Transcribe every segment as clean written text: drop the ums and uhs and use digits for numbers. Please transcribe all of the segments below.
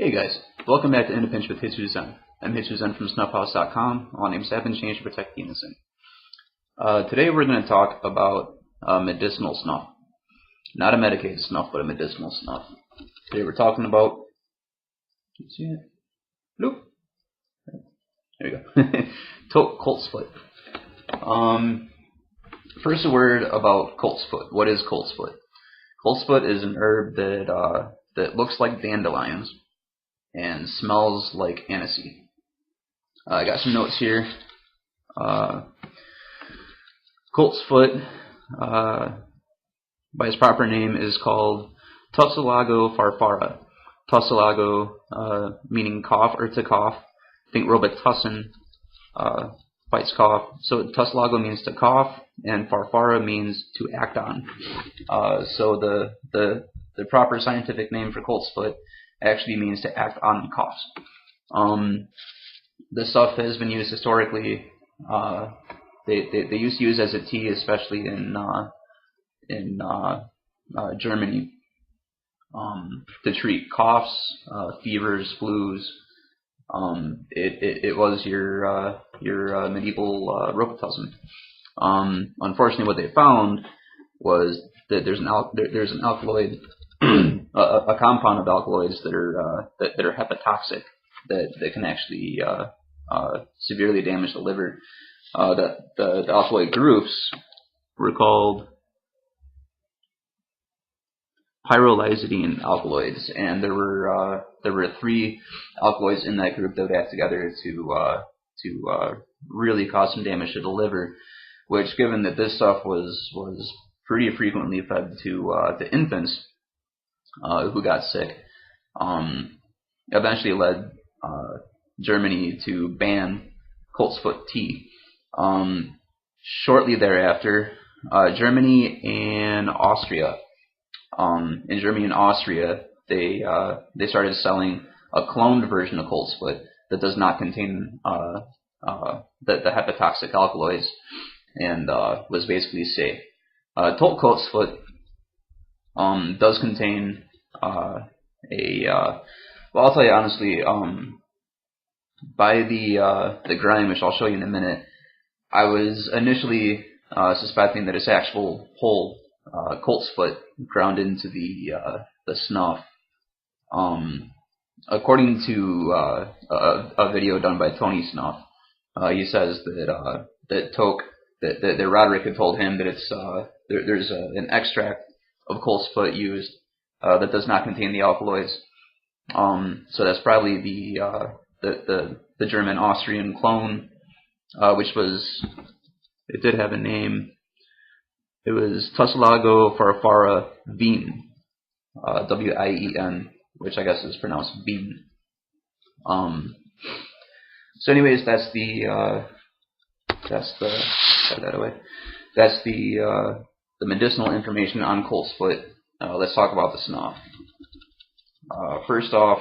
Hey guys, welcome back to In a Pinch with Hitsuzen. I'm Hitsuzen from snuffhouse.com. All names have been changed to protect the innocent. Today we're going to talk about medicinal snuff. Not a medicated snuff, but a medicinal snuff. Today we're talking about... Can you see it? Nope. There we go. Toque Coltsfoot. First, a word about Coltsfoot. What is Coltsfoot? Coltsfoot is an herb that looks like dandelions and smells like aniseed. I got some notes here. Coltsfoot, by its proper name, is called Tussilago farfara. Tussilago meaning cough or to cough. Think Robitussin, fights cough. So Tussilago means to cough, and farfara means to act on. So the proper scientific name for Coltsfoot actually means to act on coughs. This stuff has been used historically. They used to use as a tea, especially in Germany, to treat coughs, fevers, flus. It was your medieval Robitussin. Unfortunately, what they found was that there's an alkaloid, a compound of alkaloids that are hepatotoxic that can actually severely damage the liver. The alkaloid groups were called pyrrolizidine alkaloids, and there were 3 alkaloids in that group that would act together to really cause some damage to the liver. Which, given that this stuff was pretty frequently fed to infants who got sick, eventually led Germany to ban Coltsfoot tea. Shortly thereafter, Germany and Austria. In Germany and Austria, they started selling a cloned version of Coltsfoot that does not contain the hepatotoxic alkaloids and was basically safe. Toque Coltsfoot does contain well, I'll tell you honestly, by the grind, which I'll show you in a minute, I was initially suspecting that it's actual whole Coltsfoot ground into the snuff. According to a video done by Tony Snuff, he says that Toque, that Roderick had told him that it's there's an extract of Coltsfoot used that does not contain the alkaloids. So that's probably the German Austrian clone, which was, it did have a name. It was Tussilago farfara Wien, W-I-E-N, which I guess is pronounced Bean. So anyways, that's the medicinal information on Coltsfoot. Let's talk about the snuff. First off,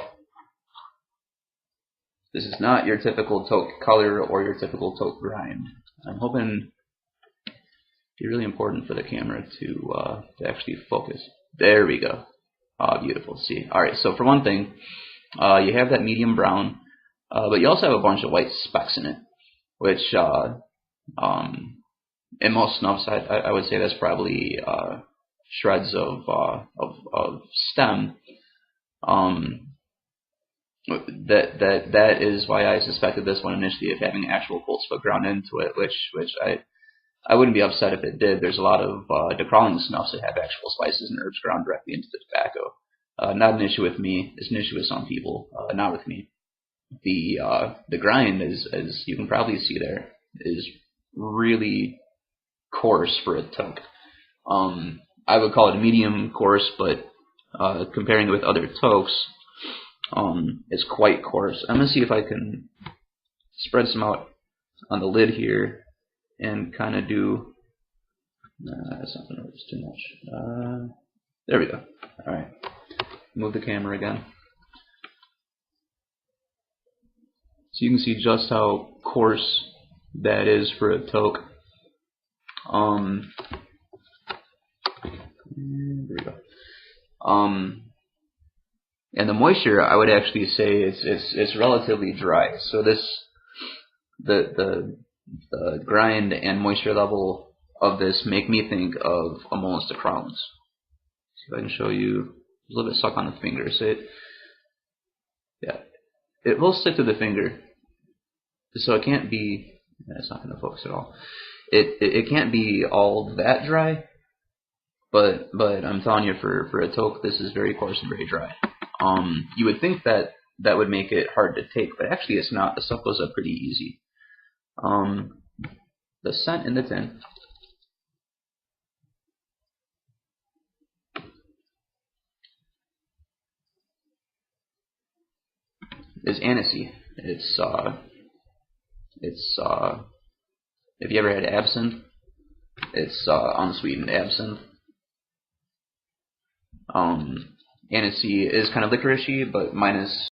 this is not your typical Toque color or your typical Toque grind. I'm hoping it'd be really important for the camera to actually focus. There we go. Beautiful. See. All right. So for one thing, you have that medium brown, but you also have a bunch of white specks in it, which in most snuffs, I would say that's probably shreds of stem. That is why I suspected this one initially of having actual Coltsfoot ground into it, which I wouldn't be upset if it did. There's a lot of decrawling snuffs that have actual spices and herbs ground directly into the tobacco. Not an issue with me. It's an issue with some people. Not with me. The grind is, as you can probably see there, is really coarse for a Toque. I would call it medium coarse, but comparing it with other Toques, it's quite coarse. I'm going to see if I can spread some out on the lid here and kind of do... that's not going to work too much. There we go. Alright. Move the camera again. So you can see just how coarse that is for a Toque. There we go. And the moisture, I would actually say it's relatively dry. So the grind and moisture level of this make me think of almost a Crowns. See if I can show you a little bit stuck on the finger. So it will stick to the finger. So it can't be. It's not going to focus at all. It can't be all that dry. But I'm telling you, for a toque, this is very coarse and very dry. You would think that would make it hard to take, but actually it's not. The stuff goes up pretty easy. The scent in the tin is anisey. It's if you ever had absinthe, it's unsweetened absinthe. Anisey is kind of licoricey, but minus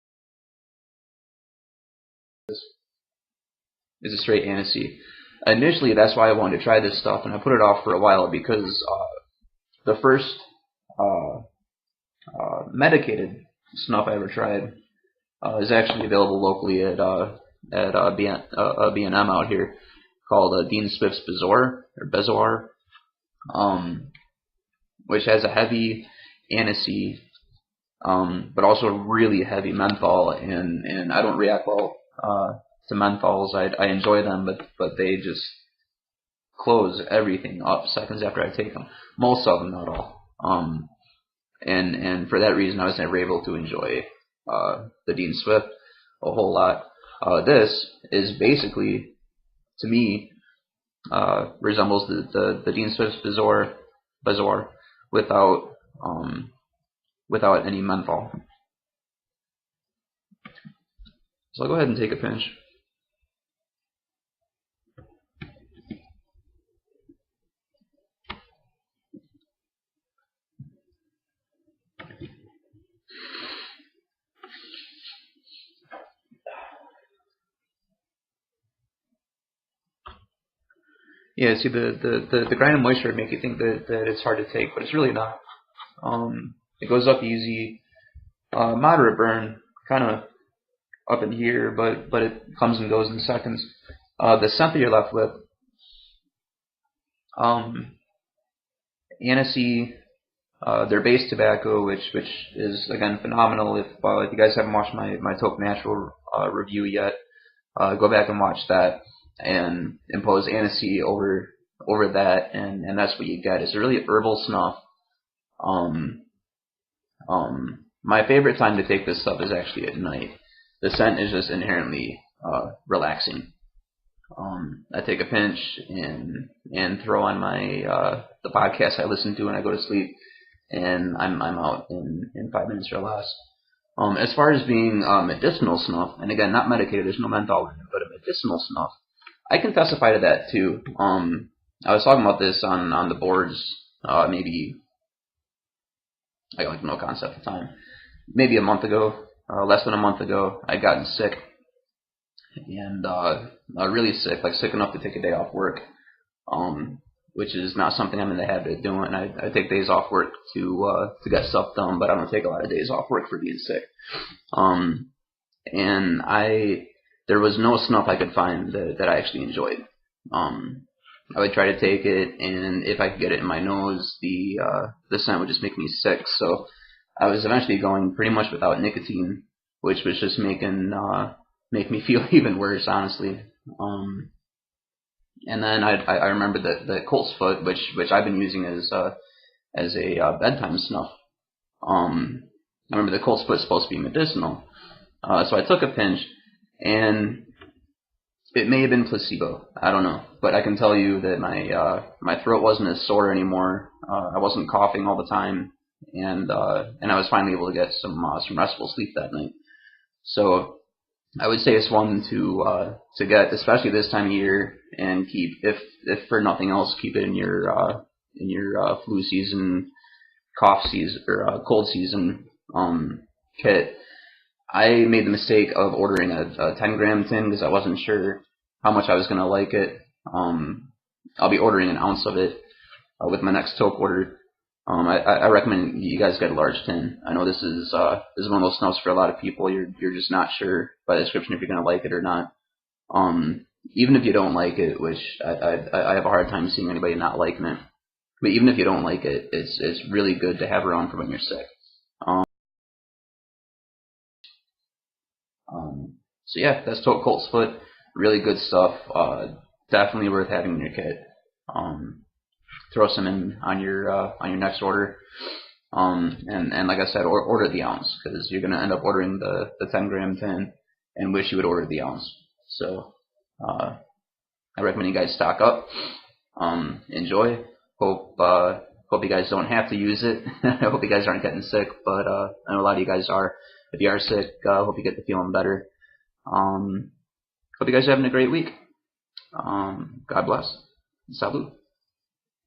is a straight anisey. Initially, that's why I wanted to try this stuff, and I put it off for a while because the first medicated snuff I ever tried is actually available locally at B&M out here, called Dean Swift's Bezoar, which has a heavy anisey, but also really heavy menthol, and I don't react well to menthols. I enjoy them, but they just close everything up seconds after I take them. Most of them, not all. And for that reason, I was never able to enjoy the Dean Swift a whole lot. This is basically, to me, resembles the Dean Swift's Bezoar without any menthol. So I'll go ahead and take a pinch. Yeah, see, the grind and moisture would make you think that it's hard to take, but it's really not. It goes up easy, moderate burn, kind of up in here, but it comes and goes in seconds. The scent that you're left with, anisey, their base tobacco, which is again phenomenal. If you guys haven't watched my Toque Natural review yet, go back and watch that and impose anisey over that, and that's what you get. It's a really herbal snuff. My favorite time to take this stuff is actually at night. The scent is just inherently relaxing. I take a pinch and throw on my the podcast I listen to when I go to sleep, and I'm out in 5 minutes or less. As far as being medicinal snuff, and again, not medicated, there's no menthol in it, but a medicinal snuff, I can testify to that too. I was talking about this on the boards maybe, I got like no concept of time, maybe a month ago, less than a month ago. I'd gotten sick, and really sick, like sick enough to take a day off work, which is not something I'm in the habit of doing. I take days off work to get stuff done, but I don't take a lot of days off work for being sick. And there was no snuff I could find that I actually enjoyed. I would try to take it, and if I could get it in my nose, the scent would just make me sick. So I was eventually going pretty much without nicotine, which was just make me feel even worse, honestly. And then I remember the Coltsfoot, which I've been using as a bedtime snuff. I remember the Coltsfoot is supposed to be medicinal, so I took a pinch, and it may have been placebo. I don't know, but I can tell you that my throat wasn't as sore anymore. I wasn't coughing all the time, and I was finally able to get some restful sleep that night. So I would say it's one to get, especially this time of year, and keep, if for nothing else, keep it in your flu season, cough season, or cold season kit. I made the mistake of ordering a 10-gram tin because I wasn't sure how much I was going to like it. I'll be ordering an ounce of it with my next toque order. I recommend you guys get a large tin. I know this is one of those snuffs for a lot of people. You're just not sure by the description if you're gonna like it or not. Even if you don't like it, which I have a hard time seeing anybody not liking it. But even if you don't like it, it's really good to have around for when you're sick. So yeah, that's Toque Coltsfoot. Really good stuff. Definitely worth having in your kit. Throw some in on your next order. And like I said, order the ounce, because you're gonna end up ordering the 10-gram tin and wish you would order the ounce. So I recommend you guys stock up. Enjoy. Hope you guys don't have to use it. I hope you guys aren't getting sick, but I know a lot of you guys are. If you are sick, hope you get to feeling better. Hope you guys are having a great week. God bless. Salud.